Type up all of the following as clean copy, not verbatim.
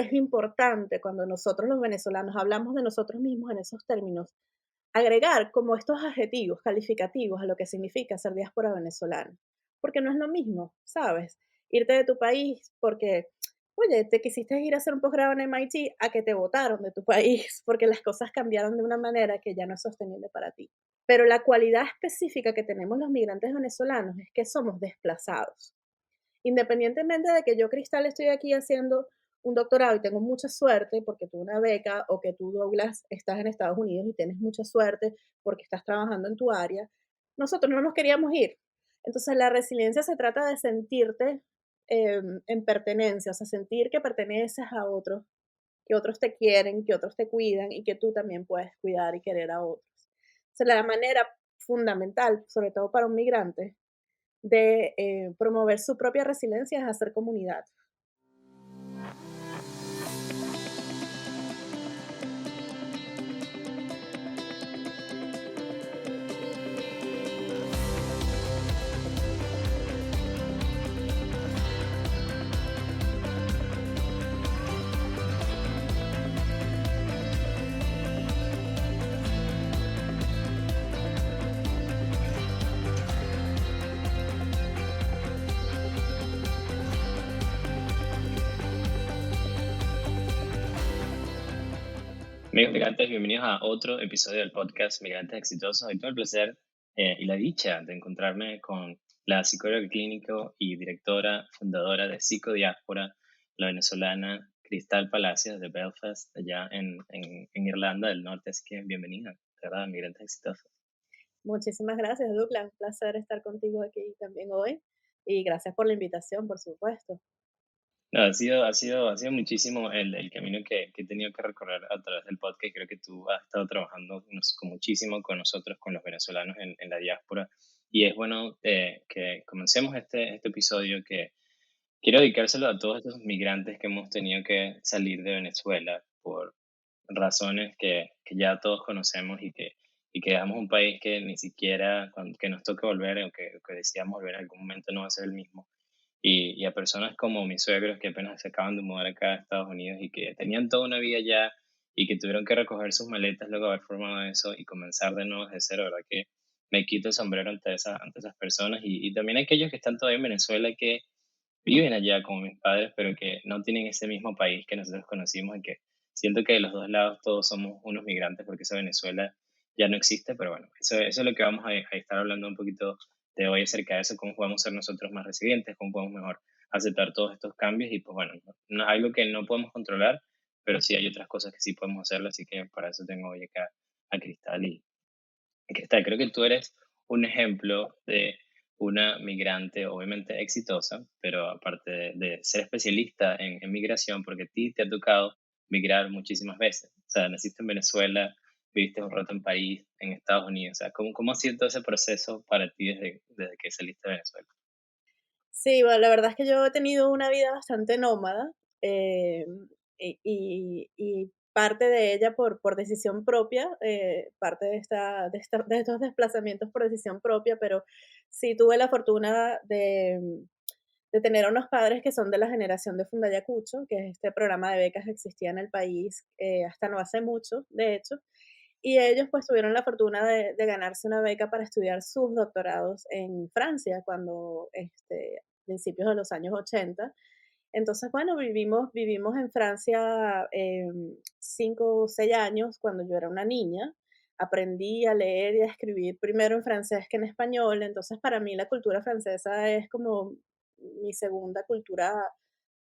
es importante cuando nosotros los venezolanos hablamos de nosotros mismos en esos términos, agregar como estos adjetivos calificativos a lo que significa ser diáspora venezolana, porque no es lo mismo, ¿sabes? Irte de tu país porque, oye, te quisiste ir a hacer un posgrado en MIT a que te votaron de tu país porque las cosas cambiaron de una manera que ya no es sostenible para ti. Pero la cualidad específica que tenemos los migrantes venezolanos es que somos desplazados. Independientemente de que yo, Cristal, estoy aquí haciendo un doctorado y tengo mucha suerte porque tuve una beca, o que tú, Douglas, estás en Estados Unidos y tienes mucha suerte porque estás trabajando en tu área, nosotros no nos queríamos ir. Entonces, la resiliencia se trata de sentirte en pertenencia, o sea, sentir que perteneces a otros, que otros te quieren, que otros te cuidan y que tú también puedes cuidar y querer a otros. O sea, la manera fundamental, sobre todo para un migrante, de promover su propia resiliencia es hacer comunidad. Amigos migrantes, bienvenidos a otro episodio del podcast Migrantes Exitosos. Hoy tengo el placer y la dicha de encontrarme con la psicóloga clínico y directora fundadora de Psicodiáspora, la venezolana Cristal Palacios de Belfast, allá en Irlanda del Norte. Así que bienvenida, de verdad, Migrantes Exitosos. Muchísimas gracias, Douglas. Un placer estar contigo aquí también hoy. Y gracias por la invitación, por supuesto. No, ha sido muchísimo el camino que he tenido que recorrer a través del podcast. Creo que tú has estado trabajando muchísimo con nosotros, con los venezolanos en la diáspora. Y es bueno que comencemos este episodio que quiero dedicárselo a todos estos migrantes que hemos tenido que salir de Venezuela por razones que ya todos conocemos y que dejamos un país que ni siquiera, que nos toque volver o que decíamos volver en algún momento no va a ser el mismo y a personas como mis suegros que apenas se acaban de mudar acá a Estados Unidos y que tenían toda una vida ya y que tuvieron que recoger sus maletas luego de haber formado eso y comenzar de nuevo desde cero, ¿verdad? Que me quito el sombrero ante esas personas y también aquellos que están todavía en Venezuela que viven allá como mis padres, pero que no tienen ese mismo país que nosotros conocimos y que siento que de los dos lados todos somos unos migrantes porque esa Venezuela ya no existe, pero bueno, eso es lo que vamos a estar hablando un poquito de hoy acerca de eso, cómo podemos ser nosotros más resilientes, cómo podemos mejor aceptar todos estos cambios y pues bueno, no, algo que no podemos controlar, pero sí hay otras cosas que sí podemos hacerlo, así que para eso tengo hoy acá a Cristal y Cristal, creo que tú eres un ejemplo de una migrante obviamente exitosa, pero aparte de ser especialista en migración, porque a ti te ha tocado migrar muchísimas veces. O sea, naciste en Venezuela, viviste un rato en París, en Estados Unidos. O sea, ¿cómo ha sido todo ese proceso para ti desde que saliste de Venezuela? Sí, bueno, la verdad es que yo he tenido una vida bastante nómada, y parte de ella por decisión propia, parte de estos desplazamientos por decisión propia, pero sí tuve la fortuna de tener a unos padres que son de la generación de Fundayacucho, que es este programa de becas que existía en el país hasta no hace mucho, de hecho, y ellos pues tuvieron la fortuna de ganarse una beca para estudiar sus doctorados en Francia cuando, principios de los años 80. Entonces, bueno, vivimos en Francia 5 o 6 años cuando yo era una niña. Aprendí a leer y a escribir primero en francés que en español. Entonces, para mí la cultura francesa es como mi segunda cultura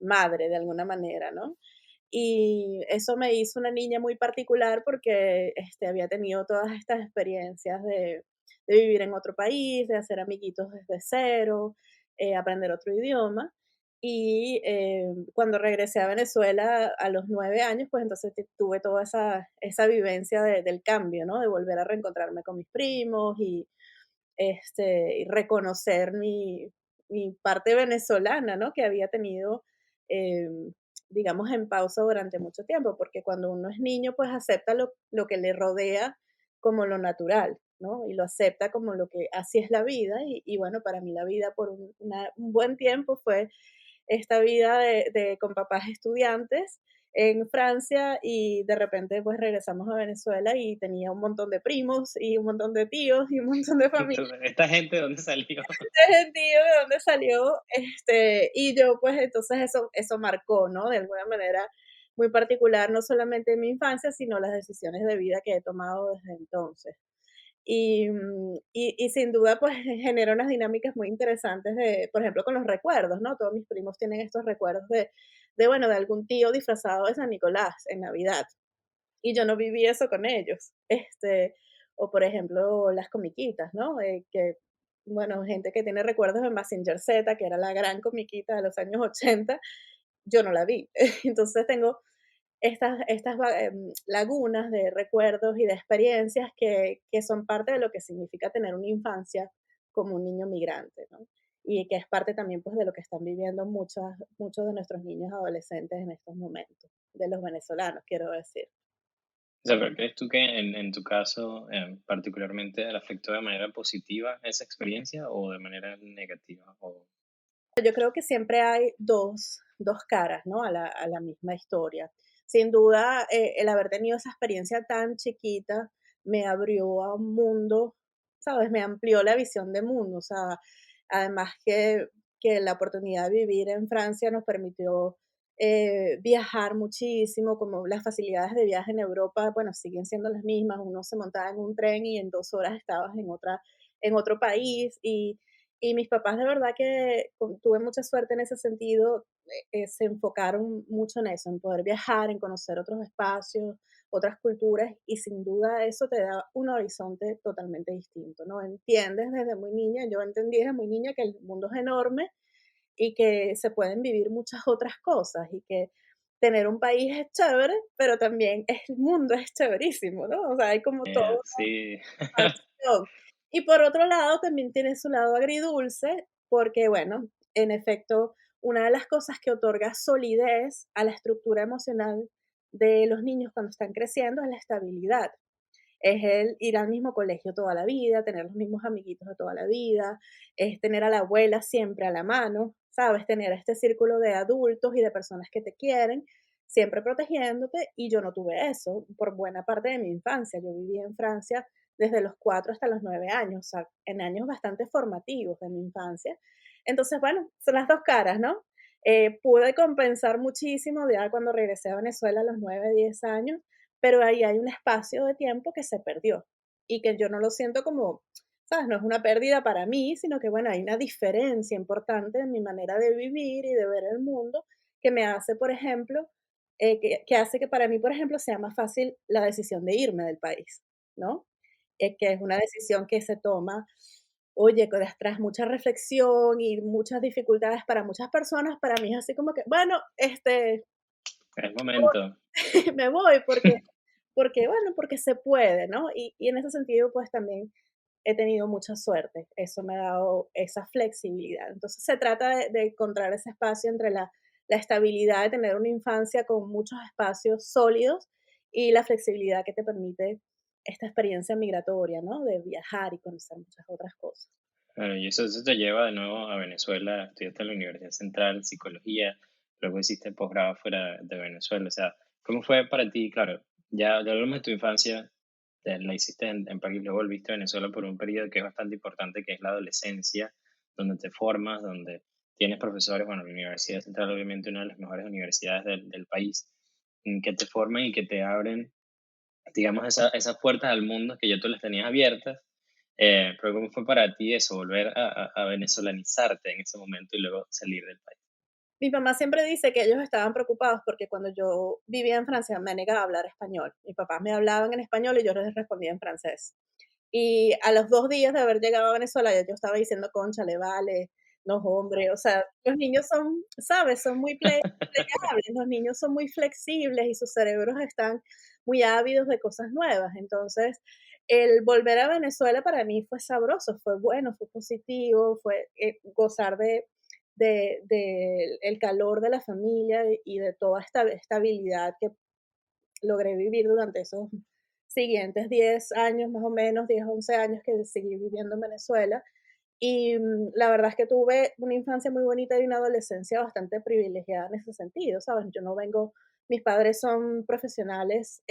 madre, de alguna manera, ¿no? Y eso me hizo una niña muy particular porque había tenido todas estas experiencias de vivir en otro país, de hacer amiguitos desde cero, aprender otro idioma. Y cuando regresé a Venezuela a los 9 años, pues entonces tuve toda esa vivencia del cambio, ¿no? De volver a reencontrarme con mis primos y reconocer mi parte venezolana, ¿no? Que había tenido, digamos, en pausa durante mucho tiempo, porque cuando uno es niño, pues acepta lo que le rodea como lo natural, ¿no? Y lo acepta como lo que así es la vida. Y bueno, para mí la vida por un buen tiempo fue esta vida con papás estudiantes en Francia y de repente pues regresamos a Venezuela y tenía un montón de primos y un montón de tíos y un montón de familia. Entonces, ¿esta gente de dónde salió? Este sentido de dónde salió, y yo pues entonces eso marcó, ¿no? De alguna manera muy particular, no solamente en mi infancia, sino las decisiones de vida que he tomado desde entonces. Y sin duda, pues genera unas dinámicas muy interesantes de, por ejemplo, con los recuerdos, ¿no? Todos mis primos tienen estos recuerdos bueno, de algún tío disfrazado de San Nicolás en Navidad, y yo no viví eso con ellos. O por ejemplo, las comiquitas, ¿no? Que, bueno, gente que tiene recuerdos de Mazinger Z, que era la gran comiquita de los años 80, yo no la vi. Entonces tengo estas lagunas de recuerdos y de experiencias que son parte de lo que significa tener una infancia como un niño migrante, ¿no? Y que es parte también pues de lo que están viviendo muchos de nuestros niños adolescentes en estos momentos, de los venezolanos, quiero decir. O sea, pero ¿crees tú que en tu caso, particularmente, le afectó de manera positiva esa experiencia o de manera negativa? O, Yo creo que siempre hay dos caras, ¿no? A la misma historia. Sin duda, el haber tenido esa experiencia tan chiquita me abrió a un mundo, ¿sabes? Me amplió la visión de mundo. O sea, además que la oportunidad de vivir en Francia nos permitió viajar muchísimo, como las facilidades de viaje en Europa, bueno, siguen siendo las mismas. Uno se montaba en un tren y en 2 horas estabas en otro país. Y mis papás de verdad que tuve mucha suerte en ese sentido, se enfocaron mucho en eso, en poder viajar, en conocer otros espacios, otras culturas, y sin duda eso te da un horizonte totalmente distinto, ¿no? Entiendes desde muy niña, yo entendí desde muy niña que el mundo es enorme y que se pueden vivir muchas otras cosas y que tener un país es chévere, pero también el mundo es chéverísimo, ¿no? O sea, hay como todo sí. expansión. Y por otro lado, también tiene su lado agridulce, porque bueno, en efecto, una de las cosas que otorga solidez a la estructura emocional de los niños cuando están creciendo es la estabilidad. Es el ir al mismo colegio toda la vida, tener los mismos amiguitos de toda la vida, es tener a la abuela siempre a la mano, ¿sabes? Tener este círculo de adultos y de personas que te quieren, siempre protegiéndote, y yo no tuve eso por buena parte de mi infancia. Yo viví en Francia desde los 4 hasta los 9 años, o sea, en años bastante formativos de mi infancia. Entonces, bueno, son las dos caras, ¿no? Pude compensar muchísimo ya cuando regresé a Venezuela a los 9 10 años, pero ahí hay un espacio de tiempo que se perdió y que yo no lo siento como, ¿sabes? No es una pérdida para mí, sino que, bueno, hay una diferencia importante en mi manera de vivir y de ver el mundo que me hace, por ejemplo, que hace que para mí, por ejemplo, sea más fácil la decisión de irme del país, ¿no? Que es una decisión que se toma, oye, tras mucha reflexión y muchas dificultades para muchas personas, para mí es así como que, bueno, Es momento. me voy porque, bueno, porque se puede, ¿no? Y en ese sentido, pues también he tenido mucha suerte. Eso me ha dado esa flexibilidad. Entonces se trata de encontrar ese espacio entre la estabilidad de tener una infancia con muchos espacios sólidos y la flexibilidad que te permite esta experiencia migratoria, ¿no? De viajar y conocer muchas otras cosas. Bueno, y eso te lleva de nuevo a Venezuela, estudiaste en la Universidad Central, psicología, luego hiciste posgrado fuera de Venezuela. O sea, ¿cómo fue para ti? Claro, ya hablamos de tu infancia, la hiciste en París, luego volviste a Venezuela por un periodo que es bastante importante, que es la adolescencia, donde te formas, donde tienes profesores, bueno, la Universidad Central obviamente una de las mejores universidades del país, que te forman y que te abren, digamos, esas puertas al mundo que ya tú las tenías abiertas. Pero ¿cómo fue para ti eso, volver a venezolanizarte en ese momento y luego salir del país? Mi mamá siempre dice que ellos estaban preocupados porque cuando yo vivía en Francia me negaba a hablar español. Mis papás me hablaban en español y yo les respondía en francés. Y a los 2 días de haber llegado a Venezuela, ya yo estaba diciendo: "Cónchale, vale, no, hombre", o sea, los niños son, ¿sabes? Son muy plegables, los niños son muy flexibles y sus cerebros están muy ávidos de cosas nuevas. Entonces, el volver a Venezuela para mí fue sabroso, fue bueno, fue positivo, fue, gozar de el calor de la familia y de toda esta estabilidad que logré vivir durante esos siguientes 10 años, más o menos, 10 11 años que seguí viviendo en Venezuela. Y la verdad es que tuve una infancia muy bonita y una adolescencia bastante privilegiada en ese sentido, ¿sabes? Yo no vengo Mis padres son profesionales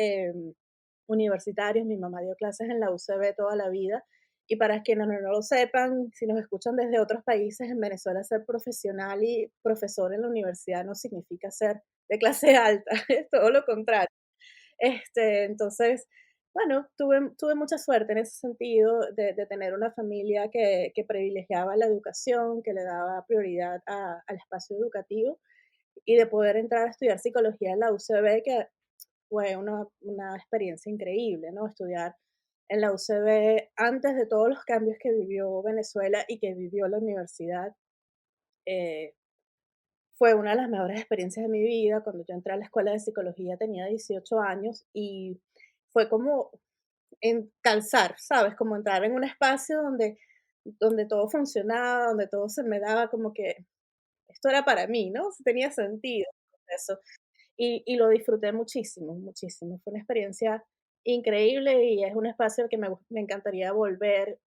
universitarios, mi mamá dio clases en la UCB toda la vida. Y para quienes no lo sepan, si nos escuchan desde otros países, en Venezuela ser profesional y profesor en la universidad no significa ser de clase alta, es todo lo contrario. Entonces, bueno, tuve mucha suerte en ese sentido de tener una familia que privilegiaba la educación, que le daba prioridad al espacio educativo y de poder entrar a estudiar psicología en la UCB, que fue una experiencia increíble, ¿no? Estudiar en la UCB antes de todos los cambios que vivió Venezuela y que vivió la universidad. eh, Fue una de las mejores experiencias de mi vida. Cuando yo entré a la escuela de psicología tenía 18 años y fue como en calzar, ¿sabes? Como entrar en un espacio donde todo funcionaba, donde todo se me daba como que esto era para mí, ¿no? Tenía sentido eso. Y lo disfruté muchísimo, muchísimo. Fue una experiencia increíble y es un espacio al que me encantaría volver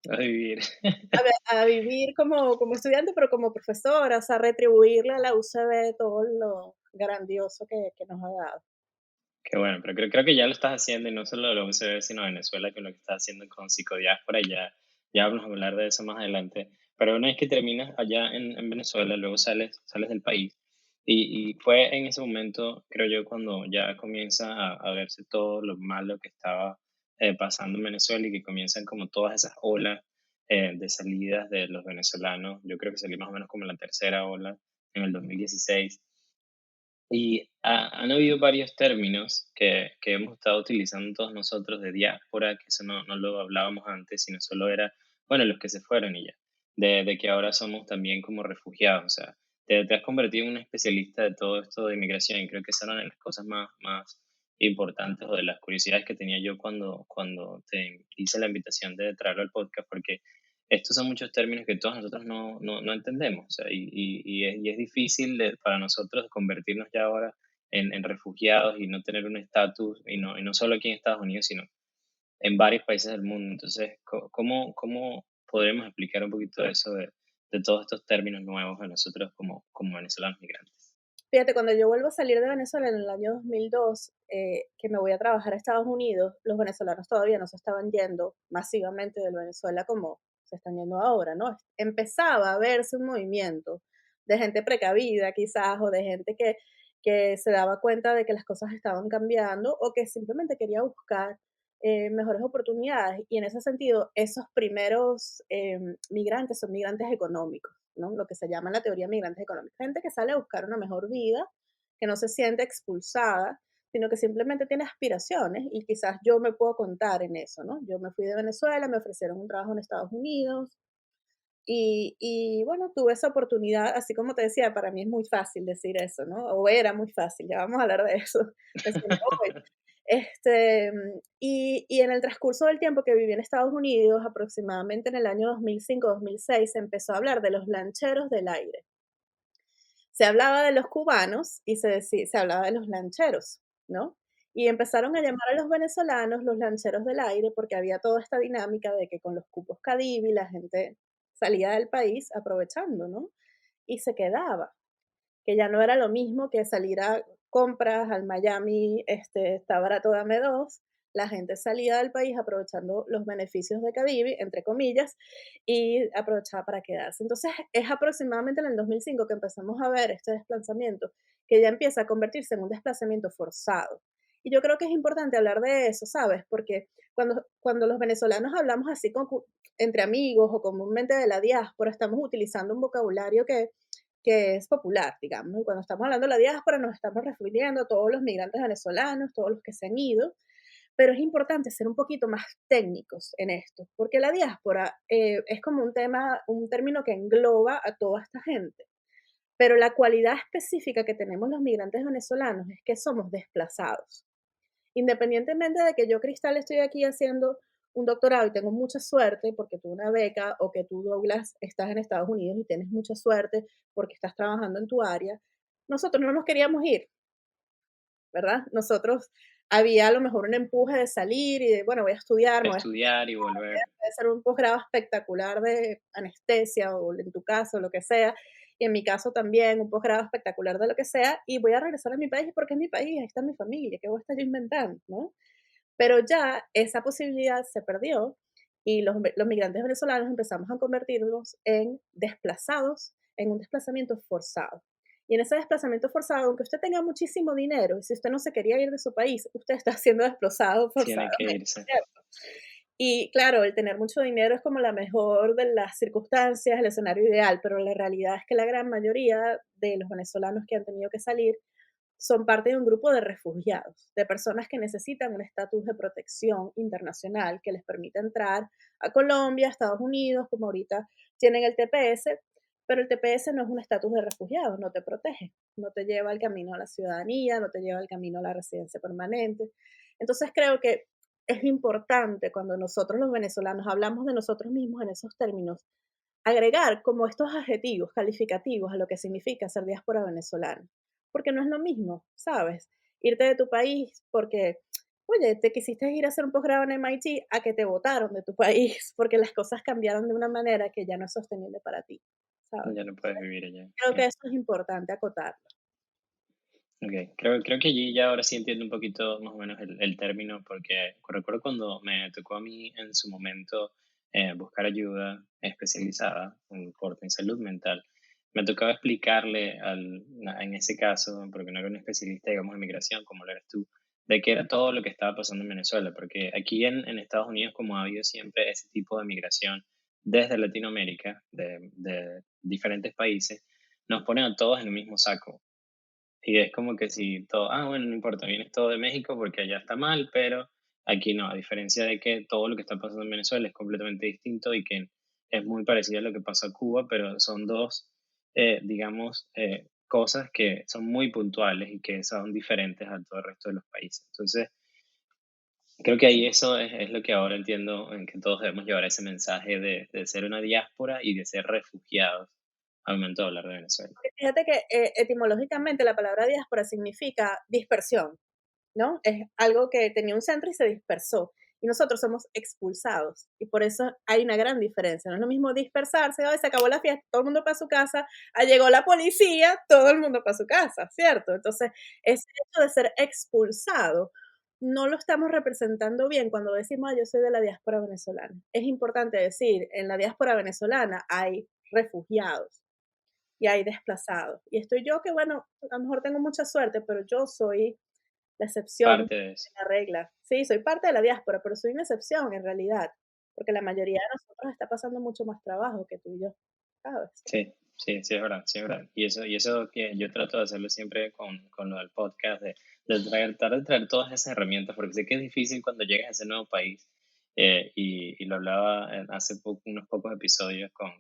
A vivir. a vivir como estudiante, pero como profesora, o sea, retribuirle a la UCB todo lo grandioso que nos ha dado. Qué bueno, pero creo que ya lo estás haciendo y no solo lo se ve, sino Venezuela, que lo que estás haciendo con psicodiáspora, ya vamos a hablar de eso más adelante. Pero una vez que terminas allá en Venezuela, luego sales del país. Y fue en ese momento, creo yo, cuando ya comienza a verse todo lo malo que estaba pasando en Venezuela y que comienzan como todas esas olas de salidas de los venezolanos. Yo creo que salí más o menos como la tercera ola en el 2016 y han habido varios términos que hemos estado utilizando todos nosotros de diáspora, que eso no lo hablábamos antes, sino solo era, bueno, los que se fueron y ya, de que ahora somos también como refugiados, o sea, te has convertido en un especialista de todo esto de inmigración y creo que esa era una de las cosas más importantes o de las curiosidades que tenía yo cuando te hice la invitación de traerlo al podcast, porque estos son muchos términos que todos nosotros no entendemos, o sea, y es difícil para nosotros convertirnos ya ahora en refugiados y no tener un estatus, y no solo aquí en Estados Unidos, sino en varios países del mundo. Entonces, ¿cómo podremos explicar un poquito eso de todos estos términos nuevos a nosotros como venezolanos migrantes? Fíjate, cuando yo vuelvo a salir de Venezuela en el año 2002, que me voy a trabajar a Estados Unidos, los venezolanos todavía no se estaban yendo masivamente de Venezuela como se están yendo ahora, ¿no? Empezaba a verse un movimiento de gente precavida quizás, o de gente que se daba cuenta de que las cosas estaban cambiando o que simplemente quería buscar mejores oportunidades. Y en ese sentido, esos primeros migrantes son migrantes económicos, ¿no? Lo que se llama en la teoría migrantes económicos. Gente que sale a buscar una mejor vida, que no se siente expulsada, sino que simplemente tiene aspiraciones y quizás yo me puedo contar en eso, ¿no? Yo me fui de Venezuela, me ofrecieron un trabajo en Estados Unidos y bueno, tuve esa oportunidad, así como te decía, para mí es muy fácil decir eso, ¿no? O era muy fácil, ya vamos a hablar de eso. Decir, "No, pues, y en el transcurso del tiempo que viví en Estados Unidos, aproximadamente en el año 2005-2006, se empezó a hablar de los lancheros del aire. Se hablaba de los cubanos y se hablaba de los lancheros, ¿no? Y empezaron a llamar a los venezolanos los lancheros del aire porque había toda esta dinámica de que con los cupos Cadivi la gente salía del país aprovechando, ¿no? Y se quedaba, que ya no era lo mismo que salir a compras al Miami, está barato, dame dos. La gente salía del país aprovechando los beneficios de Cadivi, entre comillas, y aprovechaba para quedarse. Entonces, es aproximadamente en el 2005 que empezamos a ver este desplazamiento, que ya empieza a convertirse en un desplazamiento forzado. Y yo creo que es importante hablar de eso, ¿sabes? Porque cuando los venezolanos hablamos así entre amigos o comúnmente de la diáspora, estamos utilizando un vocabulario que es popular, digamos. Y cuando estamos hablando de la diáspora, nos estamos refiriendo a todos los migrantes venezolanos, todos los que se han ido, pero es importante ser un poquito más técnicos en esto, porque la diáspora es como un tema, un término que engloba a toda esta gente. Pero la cualidad específica que tenemos los migrantes venezolanos es que somos desplazados. Independientemente de que yo, Cristal, estoy aquí haciendo un doctorado y tengo mucha suerte porque tuve una beca, o que tú, Douglas, estás en Estados Unidos y tienes mucha suerte porque estás trabajando en tu área, nosotros no nos queríamos ir, ¿verdad? Nosotros había a lo mejor un empuje de salir y de, bueno, voy a estudiar, me voy a Estudiar y volver. hacer un posgrado espectacular de anestesia o en tu caso, lo que sea, y en mi caso también un posgrado espectacular de lo que sea, y voy a regresar a mi país porque es mi país, ahí está mi familia, ¿qué voy a estar yo inventando, no? Pero ya esa posibilidad se perdió y los migrantes venezolanos empezamos a convertirnos en desplazados, en un desplazamiento forzado. Y en ese desplazamiento forzado, aunque usted tenga muchísimo dinero, y si usted no se quería ir de su país, usted está siendo desplazado Tiene que forzadamente, irse. ¿cierto? Y claro, el tener mucho dinero es como la mejor de las circunstancias, el escenario ideal, pero la realidad es que la gran mayoría de los venezolanos que han tenido que salir son parte de un grupo de refugiados, de personas que necesitan un estatus de protección internacional que les permita entrar a Colombia, a Estados Unidos, como ahorita tienen el TPS, pero el TPS no es un estatus de refugiado, no te protege, no te lleva al camino a la ciudadanía, no te lleva al camino a la residencia permanente. Entonces creo que es importante cuando nosotros los venezolanos hablamos de nosotros mismos en esos términos, agregar como estos adjetivos calificativos a lo que significa ser diáspora venezolana, porque no es lo mismo, ¿sabes? Irte de tu país porque, oye, te quisiste ir a hacer un posgrado en MIT a que te votaron de tu país porque las cosas cambiaron de una manera que ya no es sostenible para ti, ¿sabes? Ya no puedes vivir allá. Creo que Sí. eso es importante acotarlo. Ok, creo que allí ya ahora sí entiendo un poquito más o menos el término, porque recuerdo cuando me tocó a mí en su momento buscar ayuda especializada en corte en salud mental, me tocaba explicarle en ese caso, porque no era un especialista, digamos, en migración, como lo eres tú, de qué era todo lo que estaba pasando en Venezuela, porque aquí en Estados Unidos, como ha habido siempre ese tipo de migración desde Latinoamérica, de diferentes países, nos ponen a todos en el mismo saco y es como que si todo, bueno, no importa, vienes todo de México porque allá está mal, pero aquí no, a diferencia de que todo lo que está pasando en Venezuela es completamente distinto y que es muy parecido a lo que pasó a Cuba, pero son dos, digamos, cosas que son muy puntuales y que son diferentes a todo el resto de los países. Entonces, creo que ahí eso es lo que ahora entiendo, en que todos debemos llevar ese mensaje de ser una diáspora y de ser refugiados al momento de hablar de Venezuela. Porque fíjate que etimológicamente la palabra diáspora significa dispersión, ¿no? Es algo que tenía un centro y se dispersó. Y nosotros somos expulsados. Y por eso hay una gran diferencia. No es lo mismo dispersarse, "Ay, se acabó la fiesta, todo el mundo para su casa, llegó la policía, todo el mundo para su casa, ¿cierto? Entonces, ese hecho de ser expulsado no lo estamos representando bien cuando decimos, yo soy de la diáspora venezolana. Es importante decir, en la diáspora venezolana hay refugiados y hay desplazados. Y estoy yo que, bueno, a lo mejor tengo mucha suerte, pero yo soy la excepción Parte de eso. de la regla. Sí, soy parte de la diáspora, pero soy una excepción en realidad, porque la mayoría de nosotros está pasando mucho más trabajo que tú y yo, ¿sabes? Sí, sí, sí es verdad, sí es verdad. Y eso que yo trato de hacerlo siempre con lo del podcast, tratar de traer todas esas herramientas, porque sé que es difícil cuando llegas a ese nuevo país, y lo hablaba unos pocos episodios con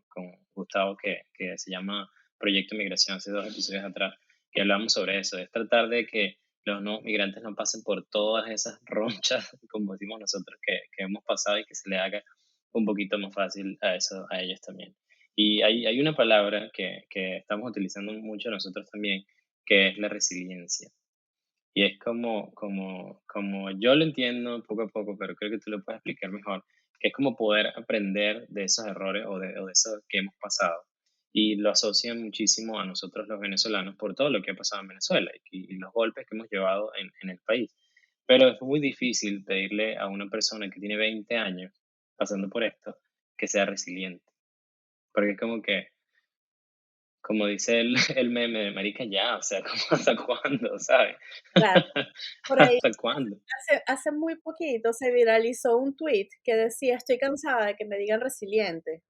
Gustavo, que se llama Proyecto Migración, hace 2 episodios atrás, que hablamos sobre eso, es tratar de que los nuevos migrantes no pasen por todas esas ronchas, como decimos nosotros, que hemos pasado y que se le haga un poquito más fácil a ellos también. Y hay una palabra que estamos utilizando mucho nosotros también, que es la resiliencia. Y es como yo lo entiendo poco a poco, pero creo que tú lo puedes explicar mejor, que es como poder aprender de esos errores o de eso que hemos pasado. Y lo asocian muchísimo a nosotros los venezolanos por todo lo que ha pasado en Venezuela y los golpes que hemos llevado en el país. Pero es muy difícil pedirle a una persona que tiene 20 años pasando por esto que sea resiliente. Porque es como que, como dice el meme de marica ya, o sea, como hasta cuándo, ¿sabes? Claro. Por ahí, ¿Hasta cuándo? hace muy poquito se viralizó un tweet que decía: "Estoy cansada de que me digan resiliente.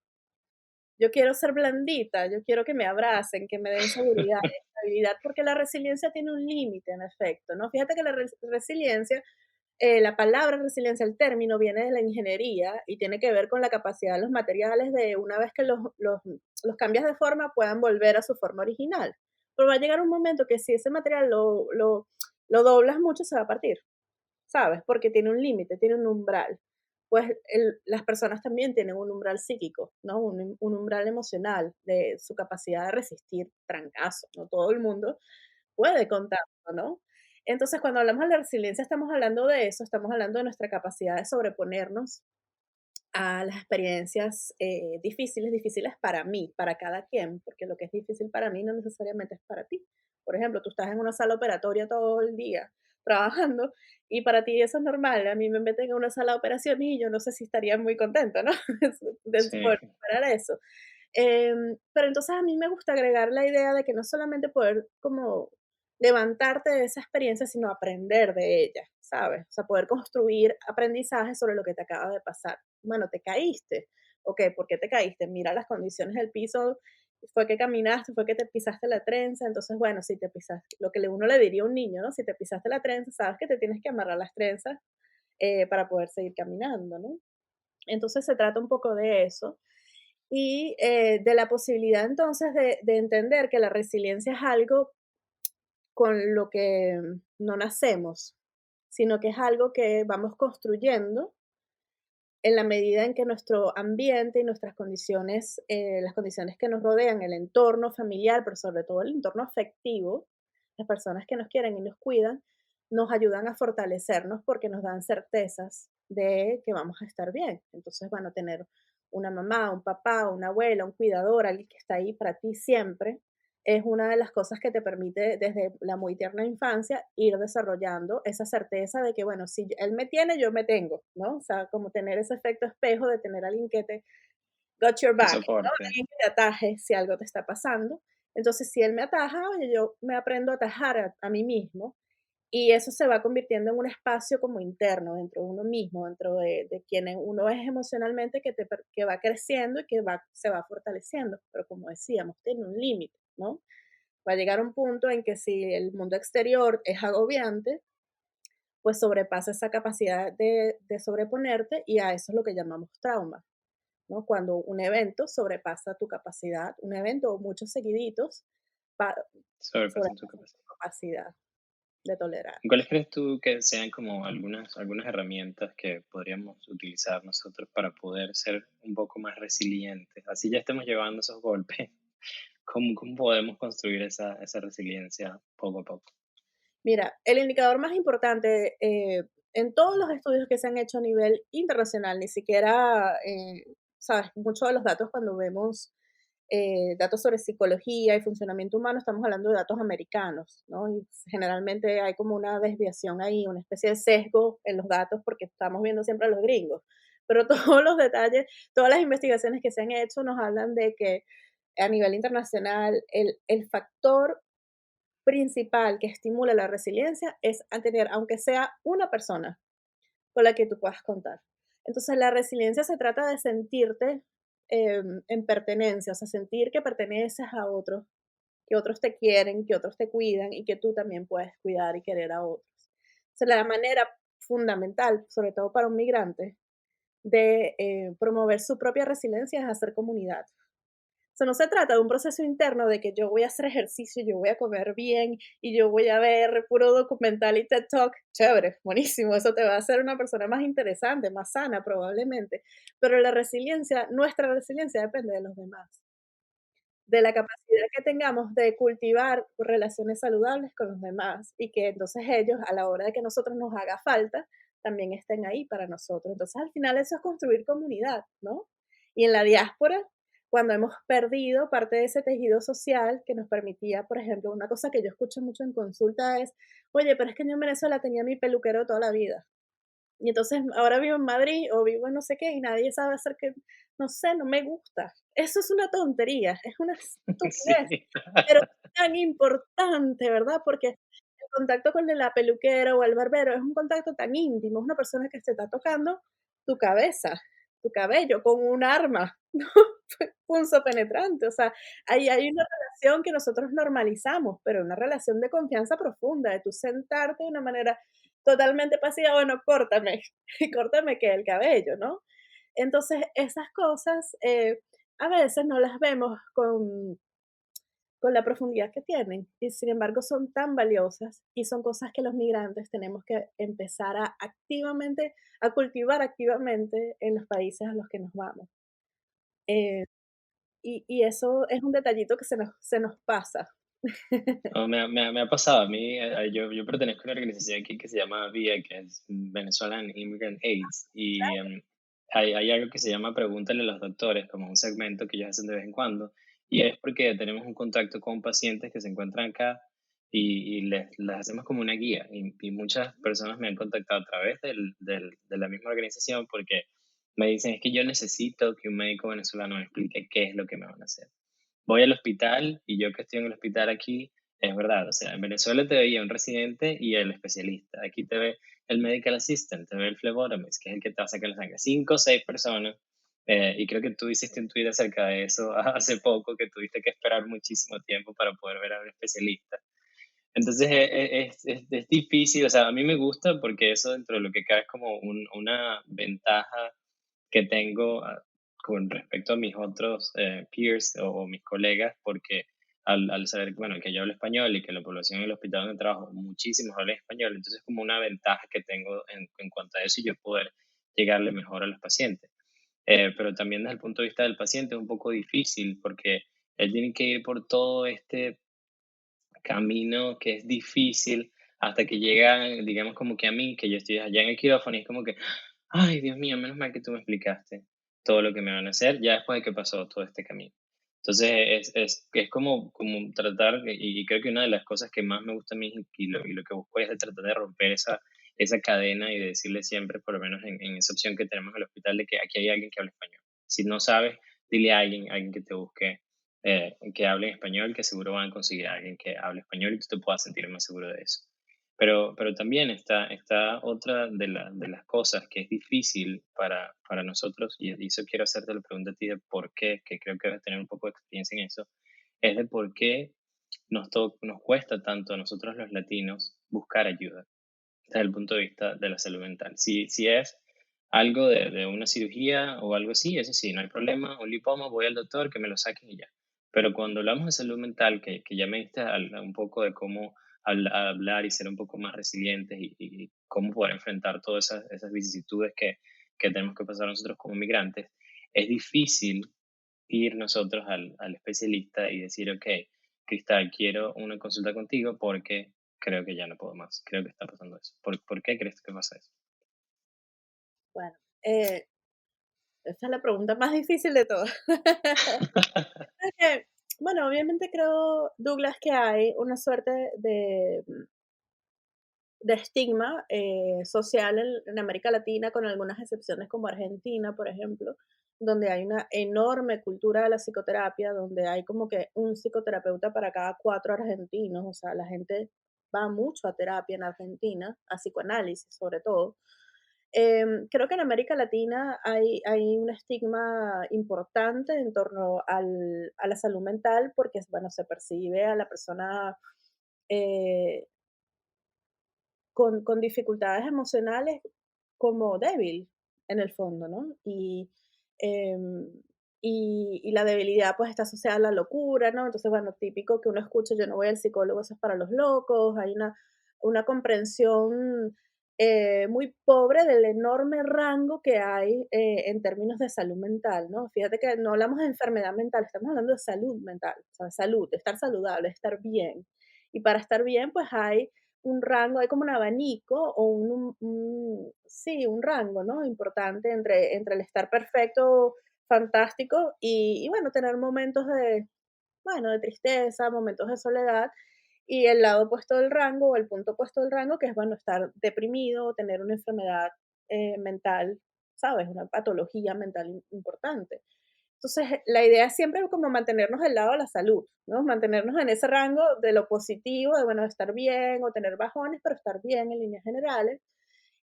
Yo quiero ser blandita, yo quiero que me abracen, que me den seguridad, estabilidad", porque la resiliencia tiene un límite, en efecto, ¿no? Fíjate que la resiliencia, la palabra resiliencia, el término viene de la ingeniería y tiene que ver con la capacidad de los materiales de una vez que los cambias de forma puedan volver a su forma original. Pero va a llegar un momento que si ese material lo doblas mucho se va a partir, ¿sabes? Porque tiene un límite, tiene un umbral. Pues las personas también tienen un umbral psíquico, ¿no? Un umbral emocional de su capacidad de resistir trancazos, no todo el mundo puede con tanto, ¿no? Entonces, cuando hablamos de la resiliencia, estamos hablando de eso, estamos hablando de nuestra capacidad de sobreponernos a las experiencias difíciles para mí, para cada quien, porque lo que es difícil para mí no necesariamente es para ti. Por ejemplo, tú estás en una sala operatoria todo el día trabajando y para ti eso es normal. A mí me meten en una sala de operaciones y yo no sé si estaría muy contenta, ¿no? De Sí, poder superar eso. Pero entonces a mí me gusta agregar la idea de que no solamente poder como levantarte de esa experiencia, sino aprender de ella, ¿sabes? O sea, poder construir aprendizaje sobre lo que te acaba de pasar. Bueno, te caíste. Ok, ¿por qué te caíste? Mira las condiciones del piso, fue que caminaste, fue que te pisaste la trenza, entonces, bueno, si te pisaste, lo que uno le diría a un niño, ¿no? Si te pisaste la trenza, sabes que te tienes que amarrar las trenzas para poder seguir caminando, ¿no? Entonces se trata un poco de eso y de la posibilidad entonces de entender que la resiliencia es algo con lo que no nacemos, sino que es algo que vamos construyendo en la medida en que nuestro ambiente y nuestras condiciones, las condiciones que nos rodean, el entorno familiar, pero sobre todo el entorno afectivo, las personas que nos quieren y nos cuidan, nos ayudan a fortalecernos porque nos dan certezas de que vamos a estar bien. Entonces, bueno, tener una mamá, un papá, una abuela, un cuidador, alguien que está ahí para ti siempre, es una de las cosas que te permite desde la muy tierna infancia ir desarrollando esa certeza de que, bueno, si él me tiene, yo me tengo, ¿no? O sea, como tener ese efecto espejo de tener a alguien que te got your de back, ¿no? soporte. Alguien que te ataje si algo te está pasando. Entonces, si él me ataja, oye, yo me aprendo a atajar a mí mismo y eso se va convirtiendo en un espacio como interno dentro de uno mismo, dentro de quien uno es emocionalmente que va creciendo y que se va fortaleciendo. Pero como decíamos, tiene un límite, ¿no? Va a llegar un punto en que si el mundo exterior es agobiante, pues sobrepasa esa capacidad de sobreponerte y a eso es lo que llamamos trauma, ¿no? Cuando un evento sobrepasa tu capacidad, un evento o muchos seguiditos pa- Sobrepasa tu sobrepasan tu capacidad. capacidad de tolerar. ¿Cuáles crees tú que sean como algunas herramientas que podríamos utilizar nosotros para poder ser un poco más resilientes? Así ya estemos llevando esos golpes. ¿Cómo podemos construir esa resiliencia poco a poco? Mira, el indicador más importante en todos los estudios que se han hecho a nivel internacional, ni siquiera, sabes, muchos de los datos cuando vemos datos sobre psicología y funcionamiento humano, estamos hablando de datos americanos, ¿no? Y generalmente hay como una desviación ahí, una especie de sesgo en los datos porque estamos viendo siempre a los gringos. Pero todos los detalles, todas las investigaciones que se han hecho nos hablan de que a nivel internacional el factor principal que estimula la resiliencia es a tener, aunque sea una persona con la que tú puedas contar. Entonces, la resiliencia se trata de sentirte en pertenencia, o sea, sentir que perteneces a otros, que otros te quieren, que otros te cuidan y que tú también puedes cuidar y querer a otros. O sea, la manera fundamental, sobre todo para un migrante, de promover su propia resiliencia es hacer comunidad. Sea, no se trata de un proceso interno de que yo voy a hacer ejercicio, yo voy a comer bien y yo voy a ver puro documental y TED Talk. Chévere, buenísimo, eso te va a hacer una persona más interesante, más sana probablemente. Pero la resiliencia, nuestra resiliencia depende de los demás, de la capacidad que tengamos de cultivar relaciones saludables con los demás y que entonces ellos, a la hora de que nosotros nos haga falta, también estén ahí para nosotros. Entonces, al final eso es construir comunidad, ¿no? Y en la diáspora, cuando hemos perdido parte de ese tejido social que nos permitía, por ejemplo, una cosa que yo escucho mucho en consulta es, oye, pero es que yo en Venezuela tenía mi peluquero toda la vida. Y entonces ahora vivo en Madrid o vivo en no sé qué y nadie sabe hacer que, no sé, no me gusta. Eso es una tontería, es una estupidez, Sí. pero tan importante, ¿verdad? Porque el contacto con la peluquera o el barbero es un contacto tan íntimo, es una persona que se está tocando tu cabeza, tu cabello con un arma, ¿no? Punzo penetrante, o sea, ahí hay una relación que nosotros normalizamos, pero una relación de confianza profunda, de tú sentarte de una manera totalmente pasiva, bueno, córtame, córtame que el cabello, ¿no? Entonces, esas cosas a veces no las vemos con la profundidad que tienen y sin embargo son tan valiosas y son cosas que los migrantes tenemos que empezar a activamente, a cultivar activamente en los países a los que nos vamos. Eh, y eso es un detallito que se nos pasa. No, me ha pasado a mí, yo pertenezco a una organización aquí que se llama VIA, que es Venezuelan Immigrant AIDS, y hay algo que se llama Pregúntale a los doctores, como un segmento que ellos hacen de vez en cuando, y es porque tenemos un contacto con pacientes que se encuentran acá y les hacemos como una guía. Y muchas personas me han contactado a través de la misma organización porque me dicen, es que yo necesito que un médico venezolano me explique qué es lo que me van a hacer. Voy al hospital y yo que estoy en el hospital aquí, es verdad, o sea, en Venezuela te veía un residente y el especialista. Aquí te ve el medical assistant, te ve el phlebotomist, que es el que te va a sacar la sangre. 5 o 6 personas. Y creo que tú hiciste un tweet acerca de eso hace poco, que tuviste que esperar muchísimo tiempo para poder ver a un especialista. Entonces es difícil, o sea, a mí me gusta porque eso dentro de lo que cae es como una ventaja que tengo con respecto a mis otros peers o mis colegas, porque al saber, bueno, que yo hablo español y que la población en el hospital donde trabajo, muchísimos hablan español, entonces es como una ventaja que tengo en cuanto a eso y yo poder llegarle mejor a los pacientes. Pero también desde el punto de vista del paciente es un poco difícil porque él tiene que ir por todo este camino que es difícil hasta que llega, digamos, como que a mí, que yo estoy allá en el quirófano y es como que, ay, Dios mío, menos mal que tú me explicaste todo lo que me van a hacer ya después de que pasó todo este camino. Entonces, es como tratar, y creo que una de las cosas que más me gusta a mí y lo que busco es de tratar de romper esa cadena y de decirle siempre, por lo menos en esa opción que tenemos en el hospital, de que aquí hay alguien que habla español. Si no sabes, dile a alguien que te busque que hable español, que seguro van a conseguir a alguien que hable español y tú te puedas sentir más seguro de eso. Pero también está otra de las cosas que es difícil para nosotros, y eso quiero hacerte la pregunta a ti de por qué, que creo que debes tener un poco de experiencia en eso, es de por qué nos cuesta tanto a nosotros los latinos buscar ayuda desde el punto de vista de la salud mental. Si es algo de una cirugía o algo así, eso sí, no hay problema, un lipoma, voy al doctor, que me lo saquen y ya. Pero cuando hablamos de salud mental, que ya me diste un poco de cómo hablar y ser un poco más resilientes y cómo poder enfrentar todas esas vicisitudes que tenemos que pasar nosotros como migrantes, es difícil ir nosotros al especialista y decir, ok, Cristal, quiero una consulta contigo porque creo que ya no puedo más, creo que está pasando eso. ¿Por qué crees que pasa eso? Bueno, esa es la pregunta más difícil de todas. Es que, bueno, obviamente creo, Douglas, que hay una suerte de estigma social en América Latina, con algunas excepciones como Argentina, por ejemplo, donde hay una enorme cultura de la psicoterapia, donde hay como que un psicoterapeuta para cada 4 argentinos, o sea, la gente va mucho a terapia en Argentina, a psicoanálisis sobre todo. Creo que en América Latina hay un estigma importante en torno a la salud mental porque, bueno, se percibe a la persona eh, con dificultades emocionales como débil en el fondo, ¿no? Em, y la debilidad pues está asociada a la locura, ¿no? Entonces, bueno, típico que uno escucha, yo no voy al psicólogo, eso es para los locos, hay una comprensión muy pobre del enorme rango que hay en términos de salud mental, ¿no? Fíjate que no hablamos de enfermedad mental, estamos hablando de salud mental, o sea, de salud, de estar saludable, de estar bien. Y para estar bien, pues hay un rango, hay como un abanico o sí, un rango, ¿no? Importante entre el estar perfecto, fantástico, y bueno, tener momentos bueno, de tristeza, momentos de soledad, y el lado opuesto del rango, o el punto opuesto del rango, que es, bueno, estar deprimido, o tener una enfermedad mental, ¿sabes? Una patología mental importante. Entonces, la idea es siempre como mantenernos del lado de la salud, ¿no? Mantenernos en ese rango de lo positivo, de, bueno, estar bien o tener bajones, pero estar bien en líneas generales.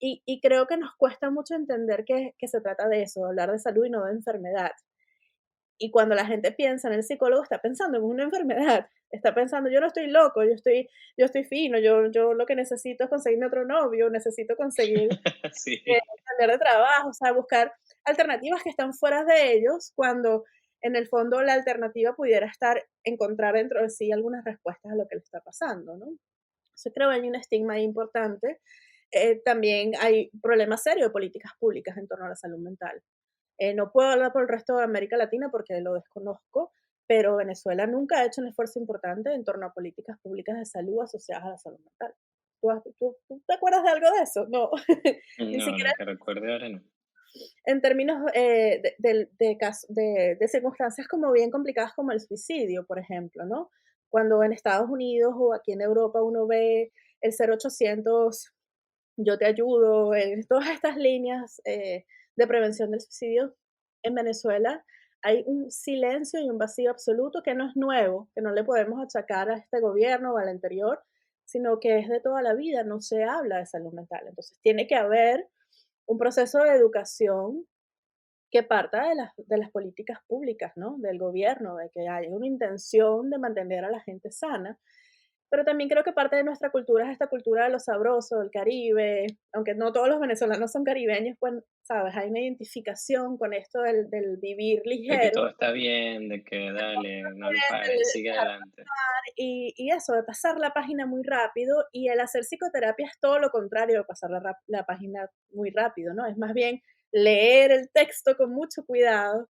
Y creo que nos cuesta mucho entender que se trata de eso, de hablar de salud y no de enfermedad. Y cuando la gente piensa en el psicólogo, está pensando en una enfermedad, está pensando, yo no estoy loco, yo estoy fino, yo lo que necesito es conseguirme otro novio, necesito conseguir Sí. cambiar de trabajo, o sea, buscar alternativas que están fuera de ellos, cuando en el fondo la alternativa pudiera estar encontrar dentro de sí algunas respuestas a lo que le está pasando, ¿no? Yo creo que hay un estigma ahí importante. También hay problemas serios de políticas públicas en torno a la salud mental. No puedo hablar por el resto de América Latina porque lo desconozco, pero Venezuela nunca ha hecho un esfuerzo importante en torno a políticas públicas de salud asociadas a la salud mental. ¿Tú te acuerdas de algo de eso? No, ni No, siquiera no, que recuerde ahora no. en términos de circunstancias como bien complicadas como el suicidio, por ejemplo, ¿no? Cuando en Estados Unidos o aquí en Europa uno ve el 0800 yo te ayudo, todas estas líneas de prevención del suicidio en Venezuela, hay un silencio y un vacío absoluto que no es nuevo, que no le podemos achacar a este gobierno o al anterior, sino que es de toda la vida, no se habla de salud mental. Entonces, tiene que haber un proceso de educación que parta de las políticas públicas, ¿no? Del gobierno, de que haya una intención de mantener a la gente sana, pero también creo que parte de nuestra cultura es esta cultura de lo sabroso, del Caribe, aunque no todos los venezolanos son caribeños, pues, ¿sabes? Hay una identificación con esto del vivir De que ligero, todo está bien, de que dale, no le pares, sigue dejar adelante. pasar y eso, de pasar la página muy rápido, y el hacer psicoterapia es todo lo contrario de pasar la página muy rápido, ¿no? Es más bien leer el texto con mucho cuidado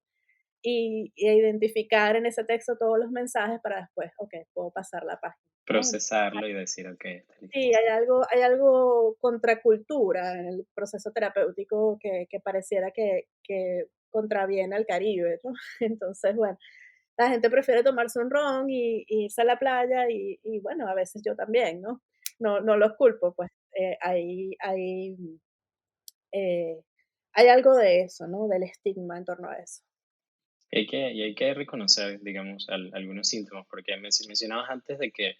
y identificar en ese texto todos los mensajes para después, okey, puedo pasar la página, ¿no? Procesarlo y decir, ok, está listo. Sí, hay algo contracultura en el proceso terapéutico que pareciera que contraviene al Caribe, ¿no? Entonces, bueno, la gente prefiere tomarse un ron y irse a la playa y bueno, a veces yo también, ¿no? No los culpo, pues, eh, hay algo de eso, ¿no? Del estigma en torno a eso. Y hay que reconocer, digamos, algunos síntomas, porque mencionabas antes de que